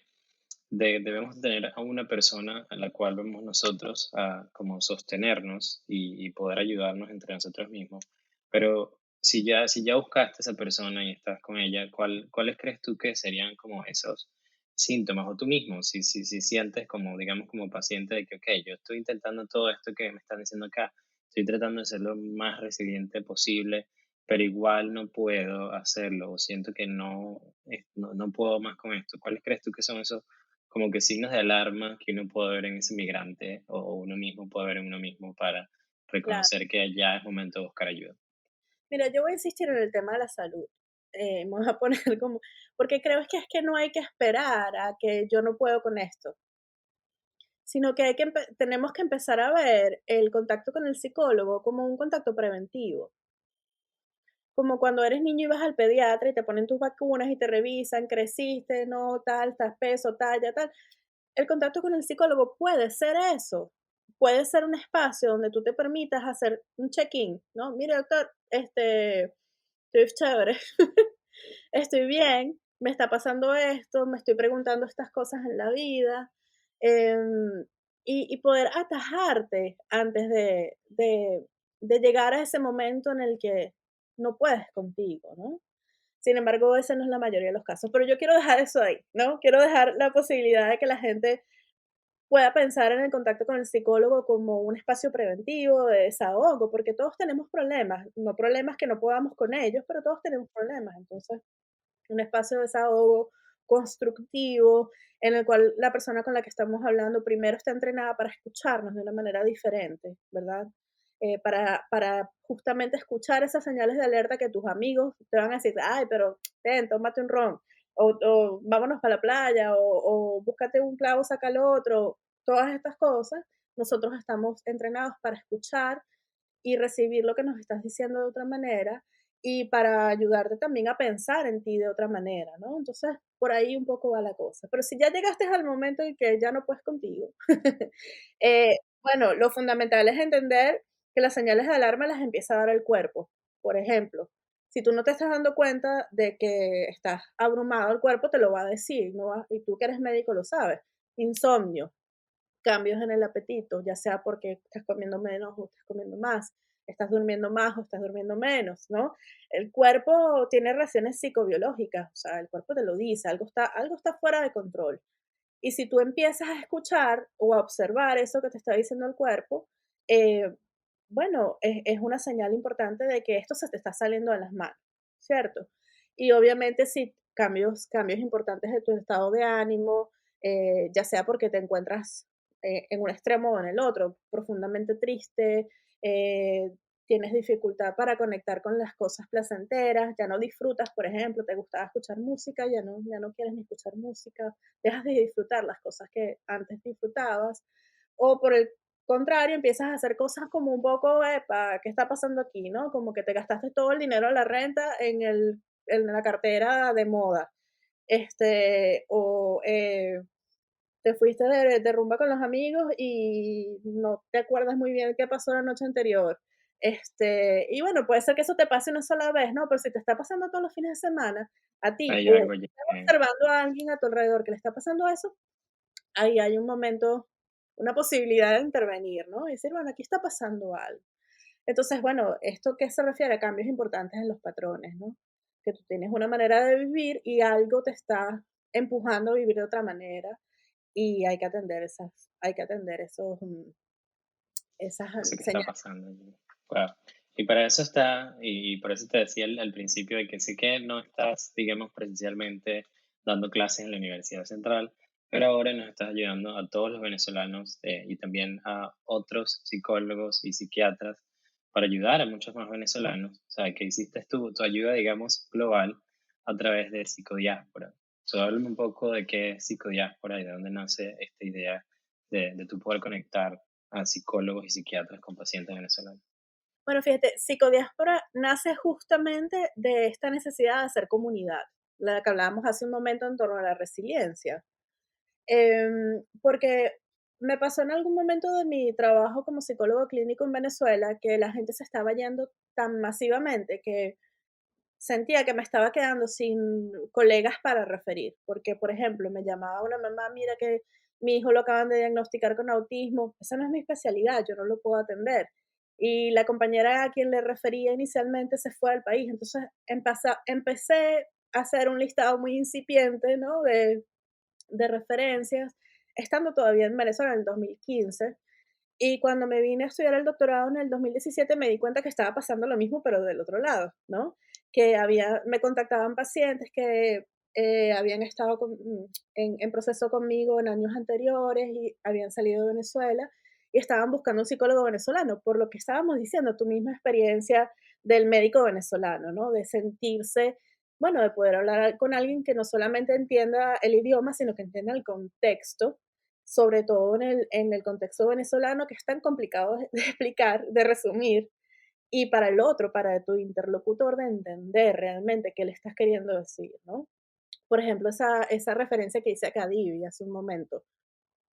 debemos tener a una persona a la cual vemos nosotros a como sostenernos y poder ayudarnos entre nosotros mismos. Pero si ya buscaste a esa persona y estás con ella, ¿cuáles crees tú que serían como esos síntomas? O tú mismo, si sientes como, digamos, como paciente de que, ok, yo estoy intentando todo esto que me están diciendo acá, estoy tratando de ser lo más resiliente posible, pero igual no puedo hacerlo o siento que no puedo más con esto. ¿Cuáles crees tú que son esos como que signos de alarma que uno puede ver en ese migrante o uno mismo puede ver en uno mismo para Claro. reconocer que ya es momento de buscar ayuda? Mira, yo voy a insistir en el tema de la salud. Me voy a poner como, porque creo que no hay que esperar a que yo no puedo con esto, sino que tenemos que empezar a ver el contacto con el psicólogo como un contacto preventivo. Como cuando eres niño y vas al pediatra y te ponen tus vacunas y te revisan, creciste, no, tal, estás peso, talla, tal. El contacto con el psicólogo puede ser eso. Puede ser un espacio donde tú te permitas hacer un check-in, ¿no? Mire, doctor, estoy chévere, estoy bien, me está pasando esto, me estoy preguntando estas cosas en la vida, em, y poder atajarte antes de llegar a ese momento en el que no puedes contigo, ¿no? Sin embargo, ese no es la mayoría de los casos, pero yo quiero dejar eso ahí, ¿no? Quiero dejar la posibilidad de que la gente pueda pensar en el contacto con el psicólogo como un espacio preventivo de desahogo, porque todos tenemos problemas, no problemas que no podamos con ellos, pero todos tenemos problemas. Entonces, un espacio de desahogo constructivo en el cual la persona con la que estamos hablando primero está entrenada para escucharnos de una manera diferente, ¿verdad? Para justamente escuchar esas señales de alerta que tus amigos te van a decir, ay, pero ven, tómate un ron, o vámonos para la playa, o búscate un clavo, saca el otro, todas estas cosas, nosotros estamos entrenados para escuchar y recibir lo que nos estás diciendo de otra manera y para ayudarte también a pensar en ti de otra manera, ¿no? Entonces, por ahí un poco va la cosa. Pero si ya llegaste al momento en que ya no puedes contigo, bueno, lo fundamental es entender que las señales de alarma las empieza a dar el cuerpo. Por ejemplo, si tú no te estás dando cuenta de que estás abrumado, el cuerpo te lo va a decir, ¿no? Y tú que eres médico lo sabes. Insomnio, cambios en el apetito, ya sea porque estás comiendo menos o estás comiendo más, estás durmiendo más o estás durmiendo menos, ¿no? El cuerpo tiene reacciones psicobiológicas, o sea, el cuerpo te lo dice, algo está fuera de control. Y si tú empiezas a escuchar o a observar eso que te está diciendo el cuerpo, eh, bueno, es una señal importante de que esto se te está saliendo de las manos, ¿cierto? Y obviamente si cambios importantes de tu estado de ánimo, ya sea porque te encuentras en un extremo o en el otro, profundamente triste, eh, tienes dificultad para conectar con las cosas placenteras, ya no disfrutas, por ejemplo, te gustaba escuchar música, ya no quieres ni escuchar música, dejas de disfrutar las cosas que antes disfrutabas, o por el contrario, empiezas a hacer cosas como un poco, epa, ¿qué está pasando aquí, no? Como que te gastaste todo el dinero de la renta en la cartera de moda, o te fuiste de rumba con los amigos y no te acuerdas muy bien qué pasó la noche anterior. Y bueno, puede ser que eso te pase una sola vez, ¿no? Pero si te está pasando todos los fines de semana, a ti, Hay o algo ya estás que observando a alguien a tu alrededor que le está pasando eso, ahí hay un momento, una posibilidad de intervenir, ¿no? Y decir, bueno, aquí está pasando algo. Entonces, bueno, ¿esto qué se refiere? A cambios importantes en los patrones, ¿no? Que tú tienes una manera de vivir y algo te está empujando a vivir de otra manera y hay que atender esas eso que está señales. pasando. Wow. Y para eso está, y por eso te decía al principio de que sé que no estás, digamos, presencialmente dando clases en la Universidad Central, pero ahora nos estás ayudando a todos los venezolanos y también a otros psicólogos y psiquiatras para ayudar a muchos más venezolanos. O sea, que hiciste tu ayuda, digamos, global a través de psicodiáspora. So, háblame un poco de qué es psicodiáspora y de dónde nace esta idea de tú poder conectar a psicólogos y psiquiatras con pacientes venezolanos. Bueno, fíjate, psicodiáspora nace justamente de esta necesidad de hacer comunidad, la que hablábamos hace un momento en torno a la resiliencia. Porque me pasó en algún momento de mi trabajo como psicólogo clínico en Venezuela que la gente se estaba yendo tan masivamente que sentía que me estaba quedando sin colegas para referir, porque, por ejemplo, me llamaba una mamá, mira que mi hijo lo acaban de diagnosticar con autismo, esa no es mi especialidad, yo no lo puedo atender. Y la compañera a quien le refería inicialmente se fue al país, entonces empecé a hacer un listado muy incipiente, ¿no? De referencias, estando todavía en Venezuela en el 2015. Y cuando me vine a estudiar el doctorado en el 2017 me di cuenta que estaba pasando lo mismo, pero del otro lado, ¿no? Que me contactaban pacientes que habían estado en proceso conmigo en años anteriores y habían salido de Venezuela y estaban buscando un psicólogo venezolano, por lo que estábamos diciendo, tu misma experiencia del médico venezolano, ¿no? De sentirse, bueno, de poder hablar con alguien que no solamente entienda el idioma, sino que entienda el contexto, sobre todo en el contexto venezolano, que es tan complicado de explicar, de resumir, y para el otro, para tu interlocutor, de entender realmente qué le estás queriendo decir, ¿no? Por ejemplo, esa referencia que hice a Cadivi hace un momento.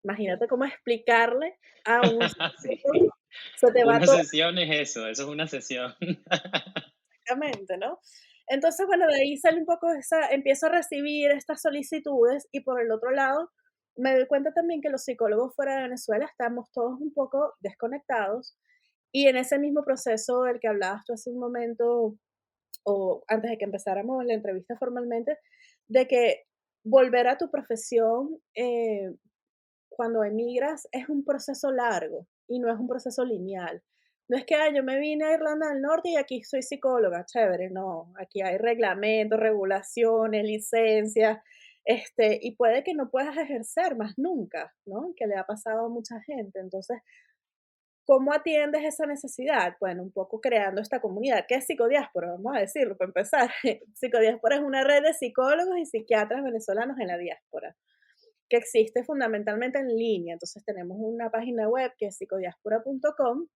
Imagínate cómo explicarle a un Sí, psicólogo, se te va una todo sesión es eso es una sesión. exactamente, ¿no? Entonces, bueno, de ahí sale un poco empiezo a recibir estas solicitudes y por el otro lado, me doy cuenta también que los psicólogos fuera de Venezuela estamos todos un poco desconectados y en ese mismo proceso del que hablabas tú hace un momento o antes de que empezáramos la entrevista formalmente, de que volver a tu profesión cuando emigras es un proceso largo y no es un proceso lineal. No es que yo me vine a Irlanda del Norte y aquí soy psicóloga, chévere, no, aquí hay reglamentos, regulaciones, licencias, y puede que no puedas ejercer más nunca, ¿no? Que le ha pasado a mucha gente. Entonces, ¿cómo atiendes esa necesidad? Bueno, un poco creando esta comunidad. ¿Qué es psicodiáspora? Vamos a decirlo para empezar. Psicodiáspora es una red de psicólogos y psiquiatras venezolanos en la diáspora que existe fundamentalmente en línea. Entonces tenemos una página web que es psicodiaspora.com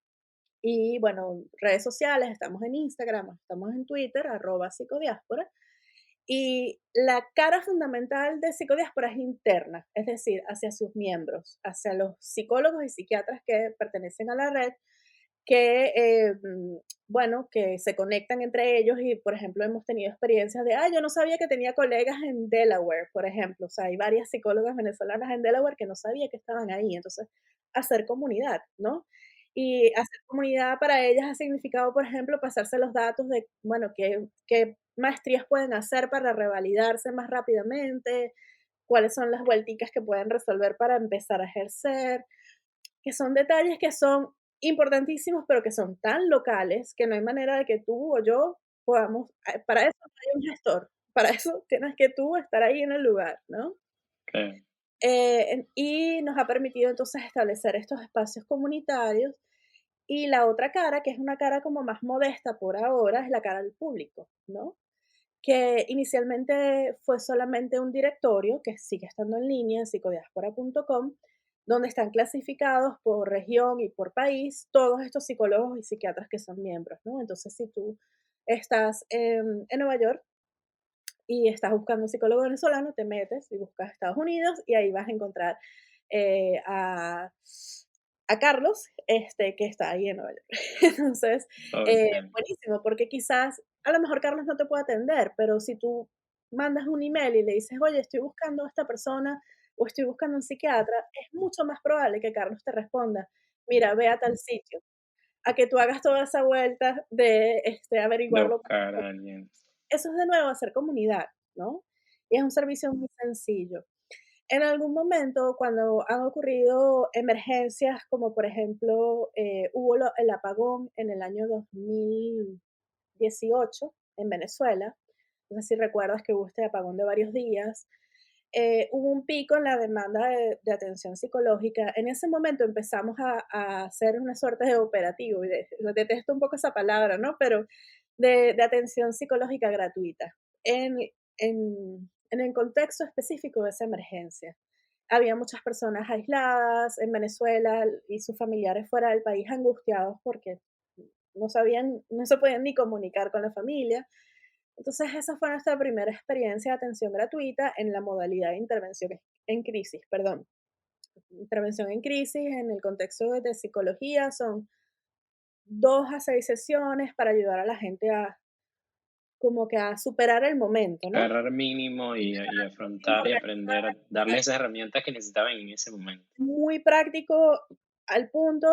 y bueno, redes sociales, estamos en Instagram, estamos en Twitter, @psicodiáspora. Y la cara fundamental de psicodiáspora es interna, es decir, hacia sus miembros, hacia los psicólogos y psiquiatras que pertenecen a la red que, bueno, que se conectan entre ellos y, por ejemplo, hemos tenido experiencias de, yo no sabía que tenía colegas en Delaware, por ejemplo, o sea, hay varias psicólogas venezolanas en Delaware que no sabía que estaban ahí, entonces, hacer comunidad, ¿no? Y hacer comunidad para ellas ha significado, por ejemplo, pasarse los datos de, bueno, qué maestrías pueden hacer para revalidarse más rápidamente, cuáles son las vuelticas que pueden resolver para empezar a ejercer, que son detalles que son importantísimos, pero que son tan locales que no hay manera de que tú o yo podamos, para eso no hay un gestor, para eso tienes que tú estar ahí en el lugar, ¿no? Claro. Y nos ha permitido entonces establecer estos espacios comunitarios. Y la otra cara, que es una cara como más modesta por ahora, es la cara del público, ¿no? Que inicialmente fue solamente un directorio, que sigue estando en línea en psicodiaspora.com, donde están clasificados por región y por país todos estos psicólogos y psiquiatras que son miembros, ¿no? Entonces, si tú estás en Nueva York y estás buscando un psicólogo venezolano, te metes y buscas Estados Unidos y ahí vas a encontrar eh, a, a Carlos, que está ahí en Nueva York. Entonces, Ok, buenísimo, porque quizás a lo mejor Carlos no te puede atender, pero si tú mandas un email y le dices, oye, estoy buscando a esta persona o estoy buscando un psiquiatra, es mucho más probable que Carlos te responda, mira, ve a tal sitio, a que tú hagas toda esa vuelta de de averiguarlo. buscar a alguien. Eso es de nuevo hacer comunidad, ¿no? Y es un servicio muy sencillo. En algún momento, cuando han ocurrido emergencias, como por ejemplo, hubo el apagón en el año 2018 en Venezuela, no sé si recuerdas que hubo este apagón de varios días, hubo un pico en la demanda de atención psicológica. En ese momento empezamos a hacer una suerte de operativo, y detesto un poco esa palabra, ¿no? Pero de atención psicológica gratuita en, en el contexto específico de esa emergencia. Había muchas personas aisladas en Venezuela y sus familiares fuera del país angustiados porque no sabían, no se podían ni comunicar con la familia. Entonces, esa fue nuestra primera experiencia de atención gratuita en la modalidad de intervención en crisis, perdón. Intervención en crisis en el contexto de psicología son 2 a 6 sesiones para ayudar a la gente a como que a superar el momento, ¿no? Agarrar mínimo y afrontar y aprender, a darle esas herramientas que necesitaban en ese momento. Muy práctico, al punto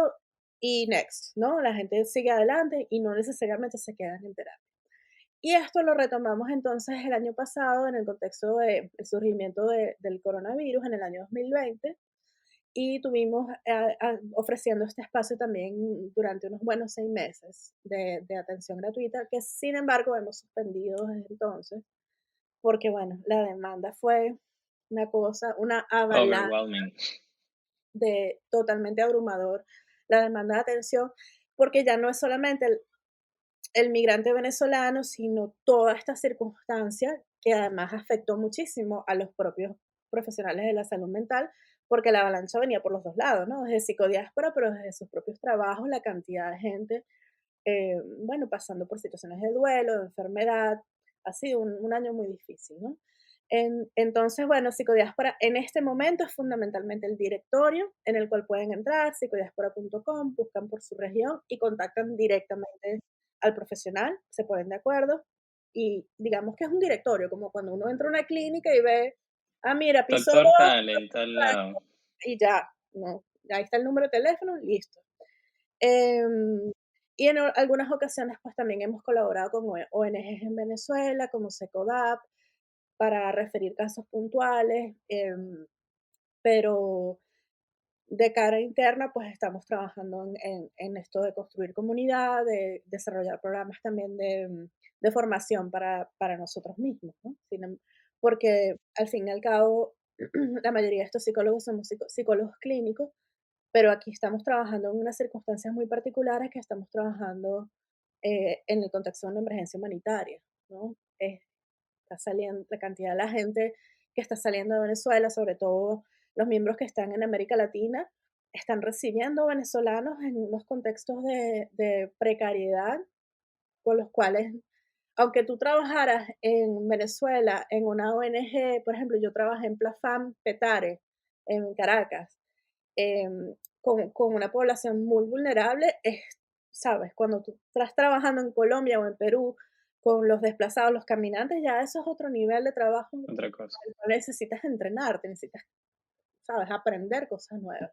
y next, ¿no? La gente sigue adelante y no necesariamente se quedan en terapia. Y esto lo retomamos entonces el año pasado en el contexto del surgimiento del coronavirus en el año 2020 y tuvimos ofreciendo este espacio también durante unos buenos 6 meses de atención gratuita, que sin embargo hemos suspendido desde entonces, porque bueno, la demanda fue una cosa, una avalancha Overwhelming. de totalmente abrumador, la demanda de atención, porque ya no es solamente el migrante venezolano, sino toda esta circunstancia que además afectó muchísimo a los propios profesionales de la salud mental, porque la avalancha venía por los dos lados, ¿no? Desde psicodiáspora, pero desde sus propios trabajos, la cantidad de gente, bueno, pasando por situaciones de duelo, de enfermedad, ha sido un año muy difícil, ¿no? Entonces, bueno, Psicodiáspora en este momento es fundamentalmente el directorio en el cual pueden entrar, psicodiaspora.com, buscan por su región y contactan directamente al profesional, se ponen de acuerdo y digamos que es un directorio, como cuando uno entra a una clínica y ve, ah, mira, piso Doctor 2 tal, en tal lado. y ya, ¿no? Ahí está el número de teléfono, listo. Em, y en algunas ocasiones, pues también hemos colaborado con ONGs en Venezuela, como SECODAP, para referir casos puntuales, pero de cara interna, pues estamos trabajando en esto de construir comunidad, de desarrollar programas también de formación para nosotros mismos, ¿no? Porque al fin y al cabo, la mayoría de estos psicólogos somos psicólogos clínicos, pero aquí estamos trabajando en unas circunstancias muy particulares que estamos trabajando en el contexto de una emergencia humanitaria, ¿no? Está saliendo la cantidad de la gente que está saliendo de Venezuela, sobre todo los miembros que están en América Latina, están recibiendo venezolanos en unos contextos de precariedad con los cuales, aunque tú trabajaras en Venezuela en una ONG, por ejemplo, yo trabajé en Plafam Petare, en Caracas, con una población muy vulnerable, sabes, cuando tú estás trabajando en Colombia o en Perú con los desplazados, los caminantes, ya eso es otro nivel de trabajo Otra cosa. al cual necesitas entrenarte, necesitas, sabes, aprender cosas nuevas.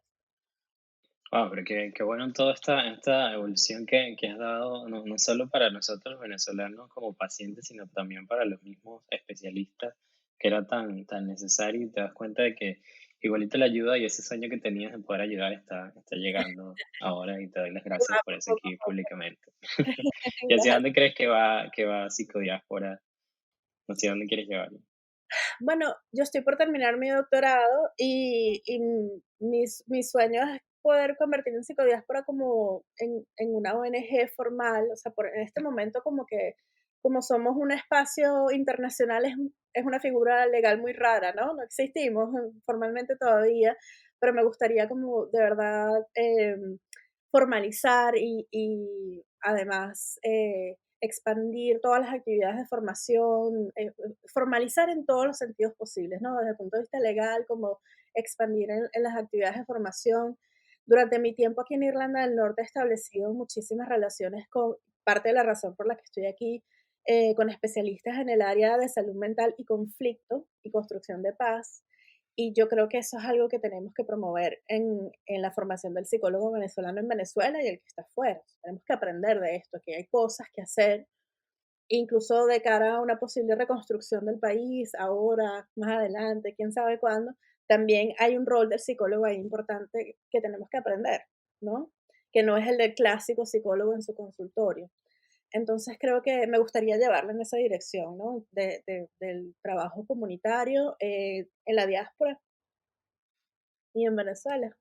Wow, pero qué bueno toda esta evolución que has dado, no solo para nosotros los venezolanos como pacientes, sino también para los mismos especialistas, que era tan necesario y te das cuenta de que igualito la ayuda y ese sueño que tenías de poder ayudar está llegando ahora y te doy las gracias por eso Poco aquí a poco. públicamente. ¿Y hacia dónde Gracias. crees que va Psicodiáspora? ¿Hacia dónde quieres llevarlo? Bueno, yo estoy por terminar mi doctorado y mi sueño es poder convertir en psicodiáspora como en una ONG formal, o sea, en este momento como que como somos un espacio internacional es una figura legal muy rara, ¿no? No existimos formalmente todavía, pero me gustaría como de verdad formalizar y además expandir todas las actividades de formación, formalizar en todos los sentidos posibles, ¿no? Desde el punto de vista legal, como expandir en las actividades de formación. Durante mi tiempo aquí en Irlanda del Norte he establecido muchísimas relaciones con parte de la razón por la que estoy aquí, con especialistas en el área de salud mental y conflicto y construcción de paz. Y yo creo que eso es algo que tenemos que promover en la formación del psicólogo venezolano en Venezuela y el que está afuera. Tenemos que aprender de esto, que hay cosas que hacer, incluso de cara a una posible reconstrucción del país, ahora, más adelante, quién sabe cuándo. También hay un rol del psicólogo ahí importante que tenemos que aprender, ¿no? Que no es el del clásico psicólogo en su consultorio. Entonces creo que me gustaría llevarlo en esa dirección, ¿no? Del trabajo comunitario en la diáspora y en Venezuela.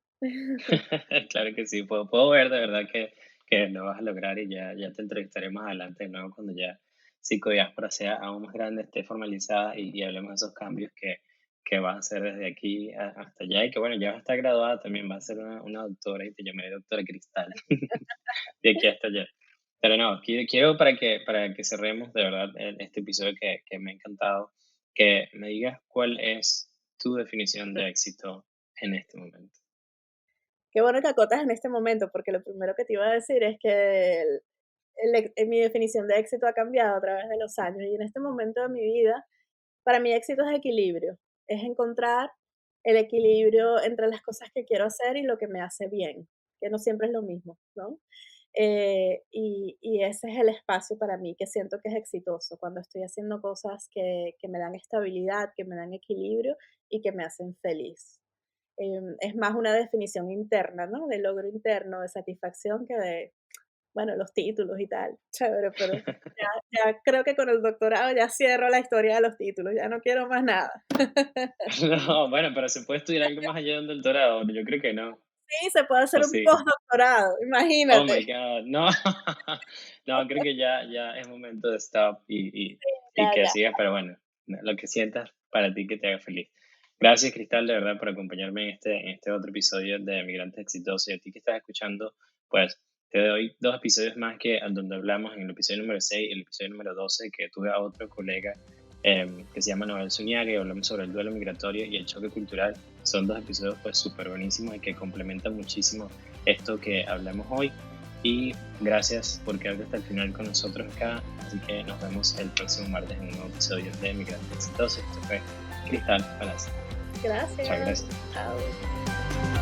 Claro que sí, puedo ver de verdad que lo vas a lograr y ya te entrevistaré más adelante de nuevo cuando ya Psicodiáspora sea aún más grande, esté formalizada y hablemos de esos cambios que vas a hacer desde aquí hasta allá y que bueno, ya vas a estar graduada también, vas a ser una doctora y te llamaré doctora Cristal de aquí hasta allá. Pero no, quiero para que cerremos de verdad este episodio que me ha encantado, que me digas cuál es tu definición de éxito en este momento. Qué bueno que acotas en este momento, porque lo primero que te iba a decir es que mi definición de éxito ha cambiado a través de los años y en este momento de mi vida, para mí éxito es equilibrio, es encontrar el equilibrio entre las cosas que quiero hacer y lo que me hace bien, que no siempre es lo mismo, ¿no? Y ese es el espacio para mí que siento que es exitoso, cuando estoy haciendo cosas que me dan estabilidad, que me dan equilibrio y que me hacen feliz. Es más una definición interna, ¿no? De logro interno, de satisfacción que de, bueno, los títulos y tal, chévere, pero ya creo que con el doctorado ya cierro la historia de los títulos, ya no quiero más nada. No, bueno, pero se puede estudiar algo más allá de un doctorado. Yo creo que no. Sí, se puede ¿O hacer un sí? postdoctorado, Oh my imagínate. God. No, no, creo que ya es momento de stop y Ya, que ya. sigas, pero bueno, lo que sientas para ti que te haga feliz. Gracias, Cristal, de verdad, por acompañarme en este otro episodio de Migrantes Exitosos. Y a ti que estás escuchando, pues te doy dos episodios más que donde hablamos en el episodio número 6 y el episodio número 12 que tuve a otro colega que se llama Noel Zuniaga y hablamos sobre el duelo migratorio y el choque cultural. Son dos episodios pues súper buenísimos y que complementan muchísimo esto que hablamos hoy. Y gracias por quedarte hasta el final con nosotros acá. Así que nos vemos el próximo martes en un nuevo episodio de Migrantes Exitosos. Esto fue Cristal Palacio. Muchas Gracias. gracias. Chao.